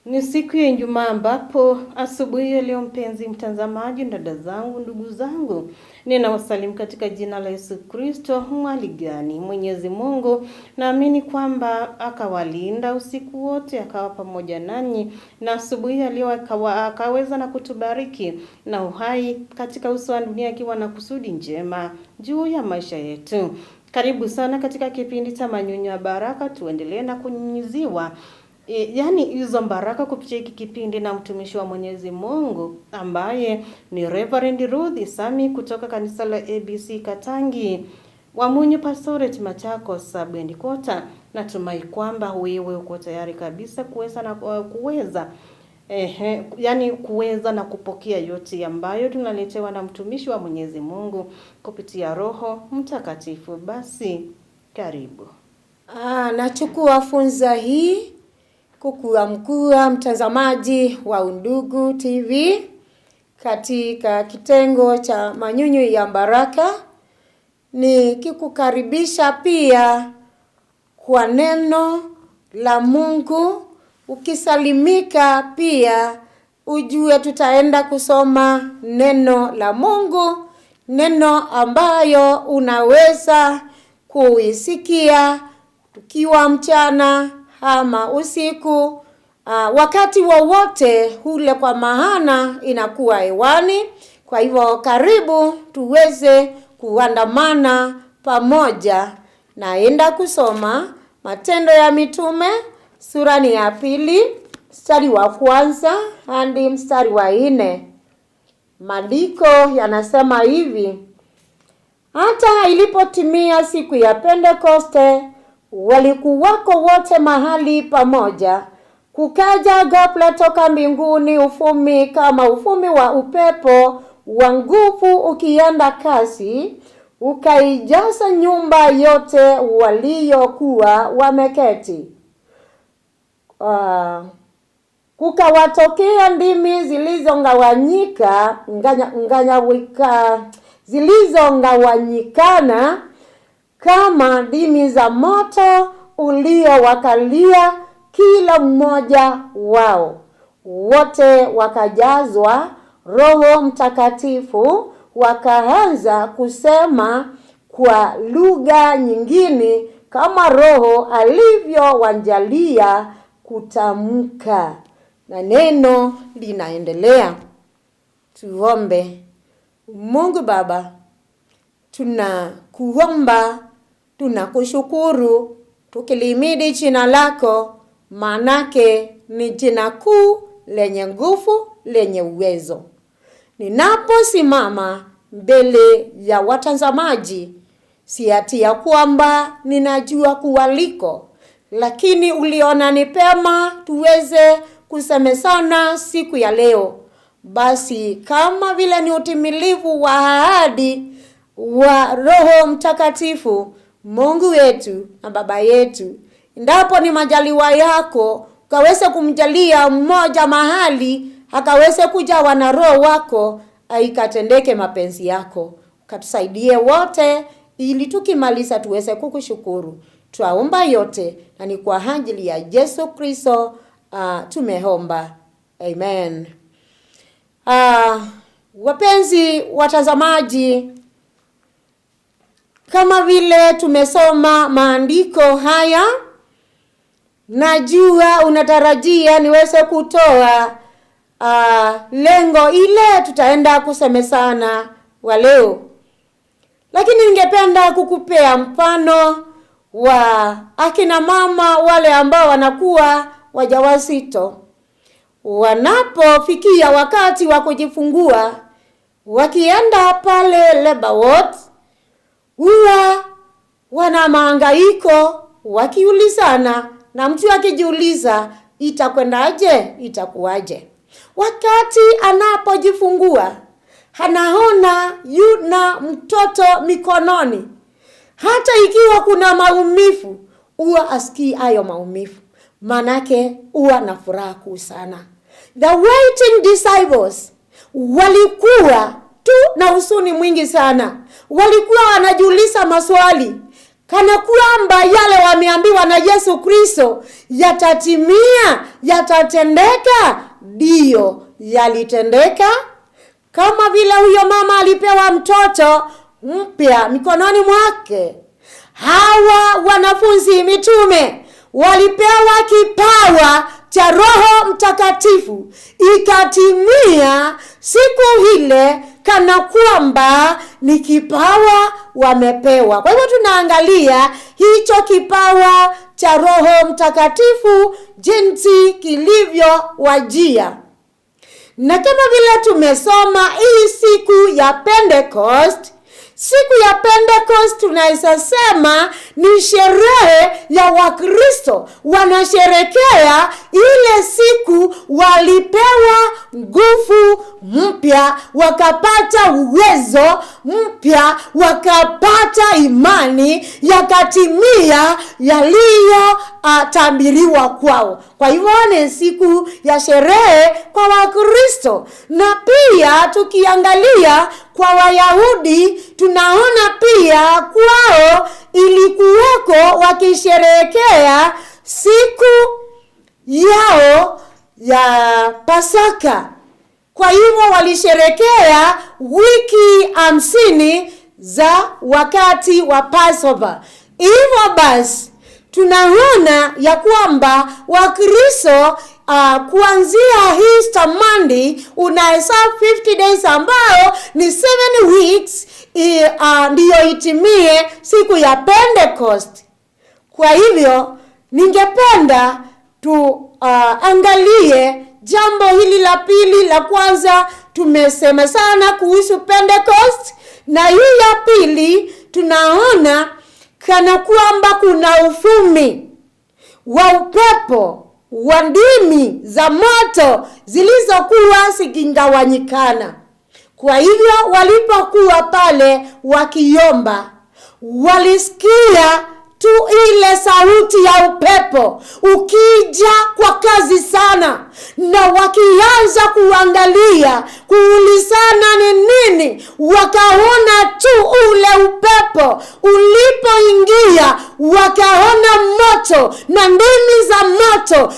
Ni siku ya Ijumaa ambapo asubuhi ya leo, mpenzi mtazamaji, dada zangu, ndugu zangu, ninawasalimu katika jina la Yesu Kristo. Hali gani? Mwenyezi Mungu naamini kwamba akawalinda usiku wote, akawa pamoja nanyi, na asubuhi ya leo akaweza na kutubariki na uhai katika uso wa dunia, akiwa na kusudi njema juu ya maisha yetu. Karibu sana katika kipindi cha Manyunyu ya Baraka, tuendelee na kunyunyiziwa hizo baraka kupitia hiki kipindi na mtumishi wa Mwenyezi Mungu ambaye ni Reverend Ruth Sami kutoka kanisa la ABC Katangi Wamunyu Pastorate Machakos Sub-Headquarters. Natumai kwamba wewe uko tayari kabisa kuweza na kupokea yote ambayo tunaletewa na mtumishi wa Mwenyezi Mungu kupitia Roho Mtakatifu. Basi karibu. Nachukua funza hii kukuamkua mtazamaji wa Undugu TV katika kitengo cha Manyunyu ya Baraka, nikikukaribisha pia kwa neno la Mungu. Ukisalimika pia ujue tutaenda kusoma neno la Mungu, neno ambayo unaweza kuisikia tukiwa mchana ama usiku, wakati wowote ule, kwa maana inakuwa hewani. Kwa hivyo karibu tuweze kuandamana pamoja. Naenda kusoma Matendo ya Mitume sura ni ya 2 mstari wa 1 hadi mstari wa 4. Maandiko yanasema hivi: hata ilipotimia siku ya Pentekoste, walikuwako wote mahali pamoja. Kukaja ghafla toka mbinguni ufumi kama ufumi wa upepo wa nguvu ukienda kasi, ukaijaza nyumba yote waliokuwa wameketi. Kukawatokea ndimi zilizongawanyikana kama ndimi za moto uliowakalia kila mmoja wao. Wote wakajazwa Roho Mtakatifu, wakaanza kusema kwa lugha nyingine kama Roho alivyowajalia kutamka. Na neno linaendelea. Tuombe. Mungu Baba, tunakuomba, tunakushukuru, tukilihimidi jina lako, manake ni jina kuu lenye nguvu, lenye uwezo. Ninaposimama mbele ya watazamaji, si ati ya kwamba ninajua kuwaliko, lakini uliona ni pema tuweze kusemezana siku ya leo. Basi kama vile ni utimilifu wa ahadi wa Roho Mtakatifu, Mungu wetu na Baba yetu, ndapo ni majaliwa yako ukaweze kumjalia mmoja mahali akaweze kujawa na Roho wako, aikatendeke mapenzi yako. Ukatusaidie wote ili tukimaliza tuweze kukushukuru. Twaomba yote na ni kwa ajili ya Yesu Kristo tumeomba. Amen. Wapenzi watazamaji, kama vile tumesoma maandiko haya, najua unatarajia niweze kutoa lengo ile tutaenda kusemezana wa leo. Lakini ningependa kukupea mfano wa akina mama wale ambao wanakuwa wajawazito. Wanapofikia wakati wa kujifungua, wakienda pale labor ward, huwa wana mahangaiko wakiulizana, na mtu akijiuliza itakwendaje, itakuwaje. Wakati anapojifungua, anaona yuna mtoto mikononi. Hata ikiwa kuna maumivu, huwa asikii hayo maumivu, manake huwa na furaha kuu sana. The waiting disciples walikuwa tu na huzuni mwingi sana. Walikuwa wanajiuliza maswali, kana kwamba yale wameambiwa na Yesu Kristo yatatimia, yatatendeka. Ndio, yalitendeka. Kama vile huyo mama alipewa mtoto mpya mikononi mwake, hawa wanafunzi mitume walipewa kipawa cha Roho Mtakatifu, ikatimia siku ile kana kwamba ni kipawa wamepewa. Kwa hivyo tunaangalia hicho kipawa cha Roho Mtakatifu jinsi kilivyowajia. Na kama vile tumesoma hii siku ya Pentecost, siku ya Pentecost tunaweza sema ni sherehe ya Wakristo. Wanasherekea ile siku walipewa nguvu mpya, wakapata uwezo mpya, wakapata imani, yakatimia yaliyotabiriwa kwao. Kwa hivyo ni siku ya sherehe kwa Wakristo. Na pia tukiangalia kwa Wayahudi, tunaona pia kwao ilikuweko wakisherehekea siku yao ya Pasaka. Kwa hivyo walisherehekea wiki 50 za wakati wa Passover. Hivyo basi tunaona ya kwamba Wakristo kuanzia Easter Monday unahesabu 50 days ambao ni 7 weeks ndiyo itimie siku ya Pentecost. Kwa hivyo ningependa angalie jambo hili la pili. La kwanza tumesema sana kuhusu Pentecost, na hii ya pili tunaona kana kwamba kuna uvumi wa upepo wa ndimi za moto zilizokuwa zikigawanyikana. Kwa hivyo walipokuwa pale wakiomba, walisikia tu ile sauti ya upepo ukija kwa kasi sana, na wakianza kuangalia, kuulizana ni nini, wakaona tu ule upepo ulipoingia, wakaona moto na ndimi za moto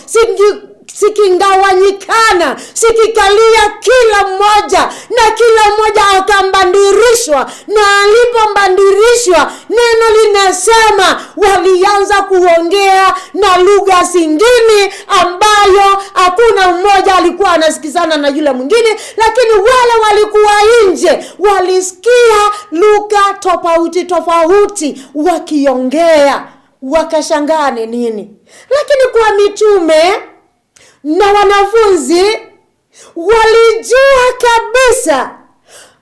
sikingawanyikana, sikikalia kila mmoja, na kila mmoja akambandirishwa. Na alipombandirishwa, neno linasema walianza kuongea na lugha zingine ambayo hakuna mmoja alikuwa anasikizana na yule mwingine, lakini wale walikuwa nje walisikia lugha tofauti tofauti wakiongea. Wakashangaa ni nini. Lakini kwa mitume na wanafunzi walijua kabisa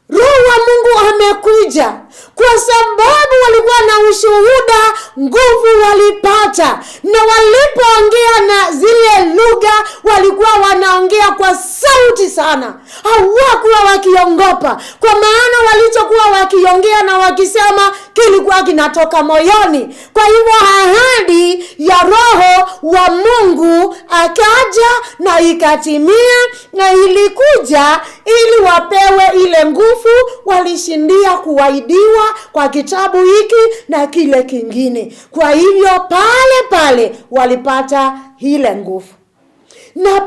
Roho wa Mungu amekuja, kwa sababu walikuwa na ushuhuda, nguvu walipata, na walipoongea na zile lugha walikuwa wanaongea kwa sauti sana. Hawakuwa wakiongopa, kwa maana walichokuwa wakiongea na wakisema kilikuwa kinatoka moyoni. Kwa hivyo ahadi ya Roho wa Mungu akaja na ikatimia, na ilikuja ili wapewe ile nguvu walishindia kuahidiwa kwa kitabu hiki na kile kingine. Kwa hivyo pale walipata ile nguvu. Na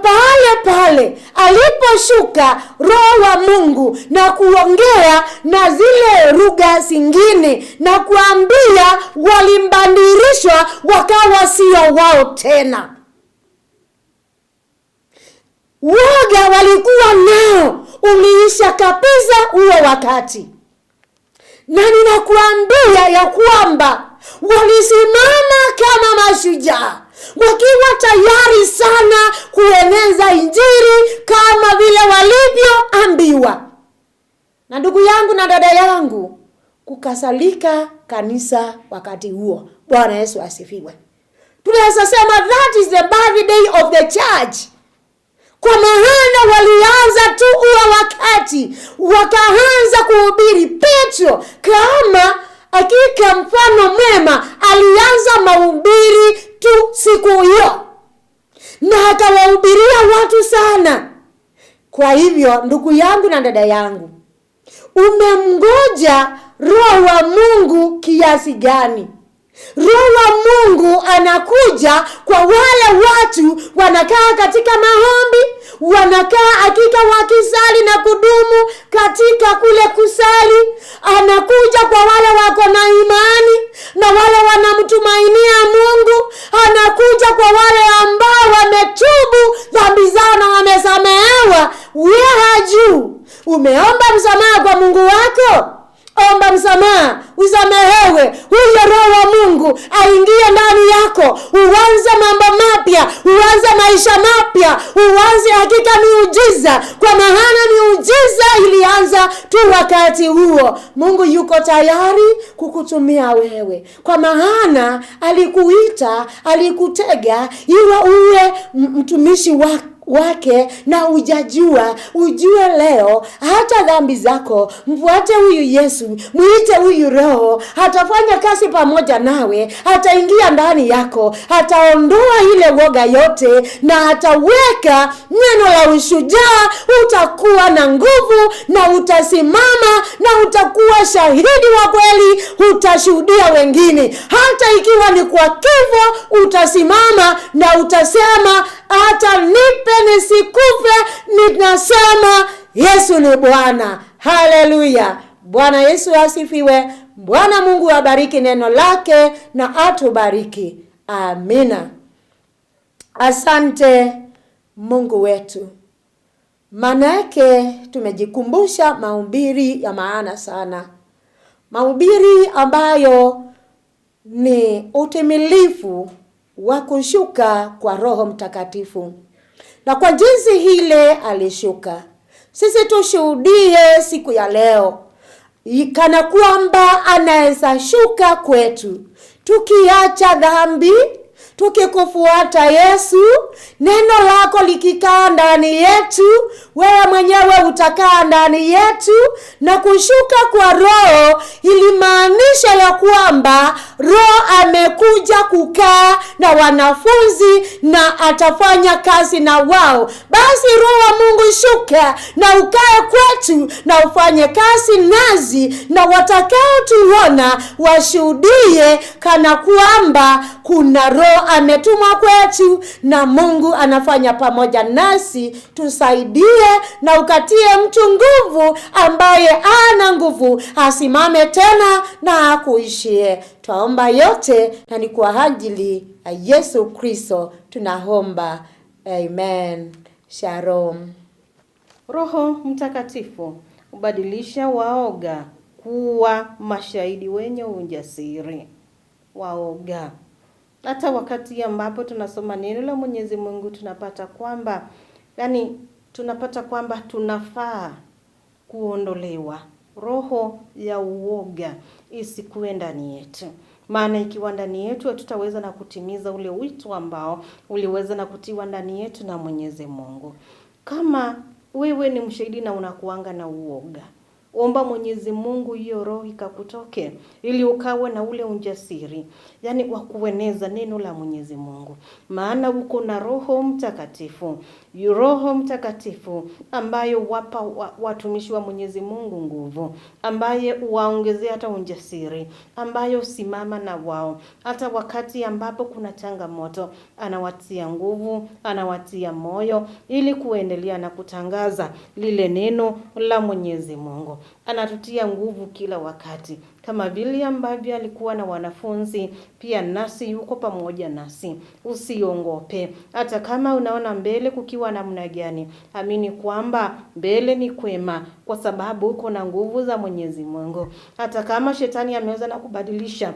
pale aliposhuka Roho wa Mungu na kuongea na zile lugha zingine na kuambia, walimbandirishwa wakawa sio wao tena. Woga walikuwa nao uliisha kabisa huo wakati. Na ninakuambia ya kwamba walisimama kama mashujaa, wakiwa tayari sana kueneza injili kama vile walivyoambiwa. Na ndugu yangu na dada yangu, kukasalika kanisa wakati huo. Bwana Yesu asifiwe. Tunaweza sema that is the birthday of the church. Kwa maana walianza tu huo wakati, wakaanza kuhubiri. Petro kama hakika mfano mwema alianza mahubiri tu siku hiyo, na akawahubiria watu sana. Kwa hivyo ndugu yangu na dada yangu, umemngoja Roho wa Mungu kiasi gani? Roho wa Mungu anakuja kwa wale watu wanakaa katika maombi, wanakaa hakika wakisali na kudumu katika kule kusali. Anakuja kwa wale wako na imani na wale wanamtumainia Mungu. Anakuja kwa wale ambao wametubu dhambi zao na wamesamehewa. Wewe juu umeomba msamaha kwa Mungu wako? Omba msamaha, usamehewe. Huyo Roho wa Mungu aingie ndani yako, uanze mambo mapya, uanze maisha mapya, uanze hakika miujiza, kwa maana miujiza ilianza tu wakati huo. Mungu yuko tayari kukutumia wewe, kwa maana alikuita, alikutega iwe uwe mtumishi wake na ujue leo hata dhambi zako. Mfuate huyu Yesu, muite huyu Roho, atafanya kazi pamoja nawe, ataingia ndani yako, ataondoa ile woga yote na ataweka neno la ushujaa. Utakuwa na nguvu na utasimama na utakuwa shahidi wa kweli, utashuhudia wengine. Hata ikiwa ni kwa kifo, utasimama na utasema, hata nipe nisikufe, ninasema Yesu ni Bwana. Haleluya. Bwana Yesu asifiwe. Bwana Mungu abariki neno lake na atubariki. Amina. Asante Mungu wetu. Manake tumejikumbusha mahubiri ya maana sana. Mahubiri ambayo ni utimilifu wa kushuka kwa Roho Mtakatifu. Na kwa jinsi hile alishuka, sisi tushuhudie siku ya leo kana kwamba anaweza shuka kwetu, tukiacha dhambi, tukikufuata Yesu, neno lako likikaa ndani yetu, wewe mwenyewe utakaa ndani yetu. Na kushuka kwa Roho ilimaanisha ya kwamba Roho amekuja kukaa na wanafunzi na atafanya kazi na wao. Basi Roho wa Mungu shuka na ukae kwetu na ufanye kazi nazi, na watakao tuona washuhudie kana kwamba kuna Roho ametumwa kwetu na Mungu anafanya pamoja nasi. Tusaidie na ukatie mtu nguvu ambaye ana nguvu, asimame tena na akuishie. Twaomba yote na ni kwa ajili ya Yesu Kristo tunaomba. Amen. Shalom. Roho Mtakatifu ubadilisha waoga kuwa mashahidi wenye ujasiri. Waoga. Hata wakati ambapo tunasoma neno la Mwenyezi Mungu tunapata kwamba tunafaa kuondolewa roho ya uoga isikuwe ndani yetu. Maana ikiwa ndani yetu hatutaweza na kutimiza ule wito ambao uliweza na kutiwa ndani yetu na Mwenyezi Mungu. Kama wewe ni mshahidi na unakuanga na uoga, omba Mwenyezi Mungu hiyo roho ikakutoke ili ukawe na ule ujasiri, wa kueneza neno la Mwenyezi Mungu. Maana uko na Roho Mtakatifu. Roho Mtakatifu ambayo wapa watumishi wa Mwenyezi Mungu nguvu, ambaye waongezea hata ujasiri, ambayo simama na wao hata wakati ambapo kuna changamoto, anawatia nguvu, anawatia moyo ili kuendelea na kutangaza lile neno la Mwenyezi Mungu. Anatutia nguvu kila wakati, kama vile ambavyo alikuwa na wanafunzi, pia nasi yuko pamoja nasi. Usiongope. Hata kama unaona mbele kukiwa namna gani, amini kwamba mbele ni kwema, kwa sababu uko na nguvu za Mwenyezi Mungu. Hata kama shetani ameweza na kubadilisha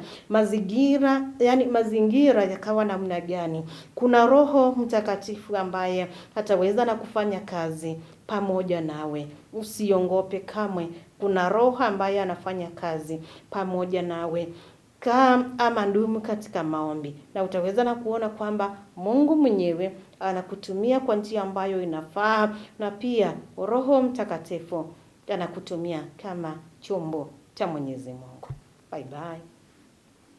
mazingira yakawa namna gani, kuna Roho Mtakatifu ambaye ataweza na kufanya kazi pamoja nawe. Usiongope kamwe. Kuna Roho ambaye anafanya kazi pamoja nawe. Ama ndumu katika maombi, na utaweza na kuona kwamba Mungu mwenyewe anakutumia kwa njia ambayo inafaa, na pia Roho Mtakatifu anakutumia kama chombo cha Mwenyezi Mungu. Bye bye.